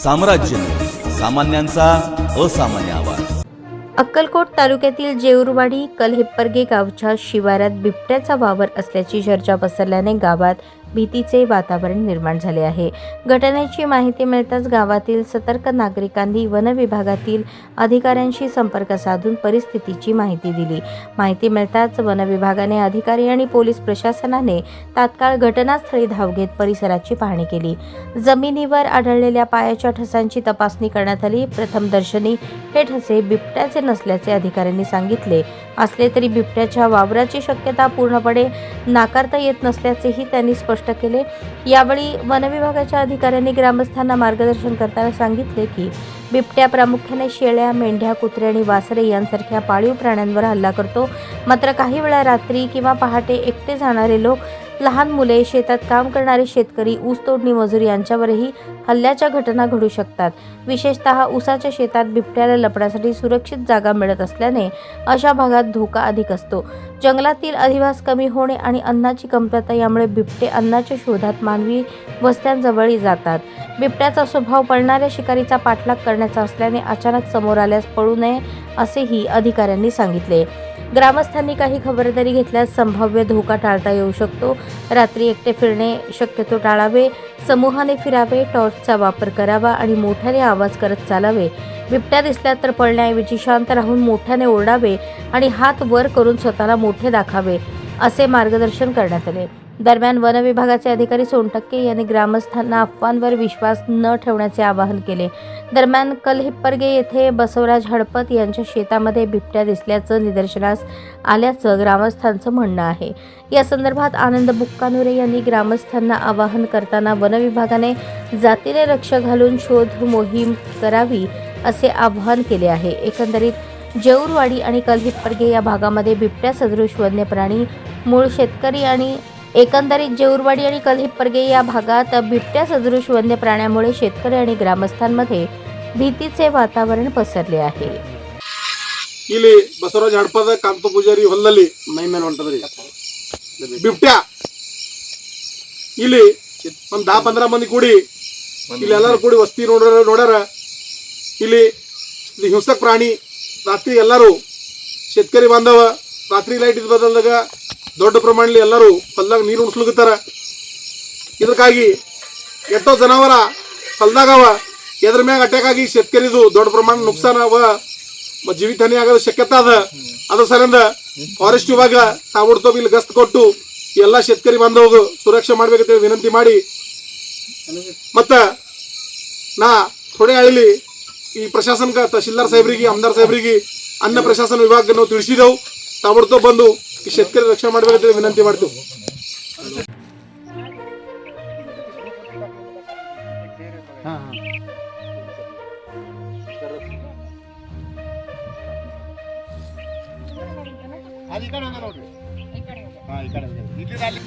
साम्राज्य सामान्यांचा असामान्य आवाज। अक्कलकोट तालुक्यातील जेऊरवाडी कलहिप्परगे गावच्या शिवारात बिबट्याचा वावर असल्याची चर्चा पसरल्याने गावात भीतीचे वातावरण निर्माण झाले आहे। घटनेची माहिती मिळताच गावातील सतर्क नागरिकांनी वन विभागातील अधिकाऱ्यांशी संपर्क साधून परिस्थितीची माहिती दिली। माहिती मिळताच वन विभागाने अधिकारी आणि पोलीस प्रशासनाने तात्काळ घटनास्थळी धाव घेत परिसराची पाहणी केली। जमिनीवर आढळलेल्या पायाच्या ठसांची तपासणी करण्यात आली। प्रथमदर्शनी हे ठसे बिबट्याचे नसल्याचे अधिकाऱ्यांनी सांगितले असले तरी बिबट्याच्या वावराची शक्यता पूर्णपणे नाकारता येत नसल्याचेही त्यांनी स्पष्ट केले। यावेळी वन विभागाच्या अधिकाऱ्यांनी ग्रामस्थांना मार्गदर्शन करताना सांगितले की बिबट्या प्रामुख्याने शेळ्या, मेंढ्या, कुत्रे आणि वासरे यांसारख्या पाळीव प्राण्यांवर हल्ला करतो। मात्र काही वेळा रात्री किंवा पहाटे एकटे जाणारे लोक, लहान मुले, शेतात काम करणारे शेतकरी, ऊस तोडणी मजूर यांच्यावरही हल्ल्याच्या घटना घडू शकतात। विशेषतः ऊसाच्या शेतात बिबट्याला लपण्यासाठी सुरक्षित जागा मिळत असल्याने अशा भागात धोका अधिक असतो। जंगलातील अधिवास कमी होणे आणि अन्नाची कमतरता यामुळे बिबटे अन्नाच्या शोधात मानवी वस्त्यांजवळ जातात। बिबट्याचा स्वभाव पळणाऱ्या शिकारीचा पाठलाग करण्याचा असल्याने अचानक समोर आल्यास पळू नये असेही अधिकाऱ्यांनी सांगितले। ग्रामस्थांनी काही खबरदारी घेतल्यास संभाव्य धोका टाळता येऊ शकतो। रात्री एकटे फिरणे शक्यतो टाळावे, समूहाने फिरावे, टॉर्चचा वापर करावा आणि मोठ्याने आवाज करत चालावे। बिबट्या दिसला तर पळण्याऐवजी शांत राहून मोठ्याने ओरडावे आणि हात वर करून स्वतःला मोठे दाखवावे असे मार्गदर्शन करण्यात आले। दरम्यान वन विभागाचे अधिकारी सोनटक्के यांनी ग्रामस्थांना अफवांवर विश्वास न ठेवण्याचे आवाहन केले। दरम्यान कलहिप्परगे येथे बसवराज हडपत यांच्या शेतामध्ये बिबट्या दिसल्याचं निदर्शनास आल्याचं ग्रामस्थांचं म्हणणं आहे। या संदर्भात आनंद बुक्कानुरे यांनी ग्रामस्थांना आवाहन करताना वन विभागाने जातीने लक्ष घालून शोध मोहीम करावी असे आवाहन केले आहे। एकंदरीत जेऊरवाडी आणि कलहिप्परगे या भागामध्ये बिबट्या सदृश वन्य प्राणी मूळ शेतकरी आणि जेऊरवाडी आणि कलहिप्परगे या भागात बिबट्या सदृश वन्य प्राण्यामुळे शेतकरी आणि ग्रामस्थांमध्ये भीतीचे वातावरण पसरले आहे। ಇಲ್ಲಿ ಬಸವರಾಜ ಹಡಪದ ಕಾಂತ ಪೂಜಾರಿ ಹೊಲದಲ್ಲಿ ಮೈ ಮೇಲೆ ಹೊಂಟದ್ರಿ ಬಿಬ್ಟ್ಯಾ ಇಲ್ಲಿ ಒಂದು 10-15 ಮಂದಿ ಕೂಡಿ ಇಲ್ಲಿ ಎಲ್ಲರೂ ಕೂಡಿ ವಸ್ತಿ ನೋಡ್ಯಾರ ಇಲ್ಲಿ ಹಿಂಸಕ ಪ್ರಾಣಿ ರಾತ್ರಿ ಎಲ್ಲರೂ शेतकरी बांधव ರಾತ್ರಿ ಲೈಟ್ ಇದ್ ಬದಲಾದಾಗ ದೊಡ್ಡ ಪ್ರಮಾಣದಲ್ಲಿ ಎಲ್ಲರೂ ಹೊಲದಾಗ ನೀರು ಉಣಿಸ್ಲಿಕತ್ತಾರ। ಇದಕ್ಕಾಗಿ ಎಷ್ಟೋ ಜನಾವರ ಹೊಲದಾಗವ ಎದ್ರ ಮ್ಯಾಗ ಅಟ್ಯಾಕ್ ಆಗಿ शेतकरीದು ದೊಡ್ಡ ಪ್ರಮಾಣ ನುಕ್ಸಾನ ಅವ, ಜೀವಿತ ಹಾನಿ ಆಗೋದು ಶಕ್ಯತೆ ಅದ। ಅದ್ರ ಸಲಿಂದ ಫಾರೆಸ್ಟ್ ವಿಭಾಗ ತಾಬಡ್ತೋಬ್ ಇಲ್ಲಿ ಗಸ್ತ್ ಕೊಟ್ಟು ಎಲ್ಲ शेतकरी ಬಾಂಧವಗ ಸುರಕ್ಷೆ ಮಾಡ್ಬೇಕಂತ ವಿನಂತಿ ಮಾಡಿ ಮತ್ತ ನಾ ಥೋಡೆ ಆಳಿ ಈ ಪ್ರಶಾಸನಕ ತಹಶೀಲ್ದಾರ್ ಸಾಹೇಬರಿಗೆ, ಆಮದಾರ್ ಸಾಹೇಬರಿಗೆ, ಅನ್ನ ಪ್ರಶಾಸನ ವಿಭಾಗಕ್ಕೆ ನಾವು ತಿಳಿಸಿದೆವು। ತಾಬಡ್ತೋಬ್ ಬಂದು ಈ शेतकरी ರಕ್ಷಣೆ ಮಾಡ್ಬೇಕಂತ ವಿನಂತಿ ಮಾಡ್ತೀವಿ। ಈ ಕಡೆ ನೋಡ್ರಿ, ಈ ಕಡೆ ಇಲ್ಲಿ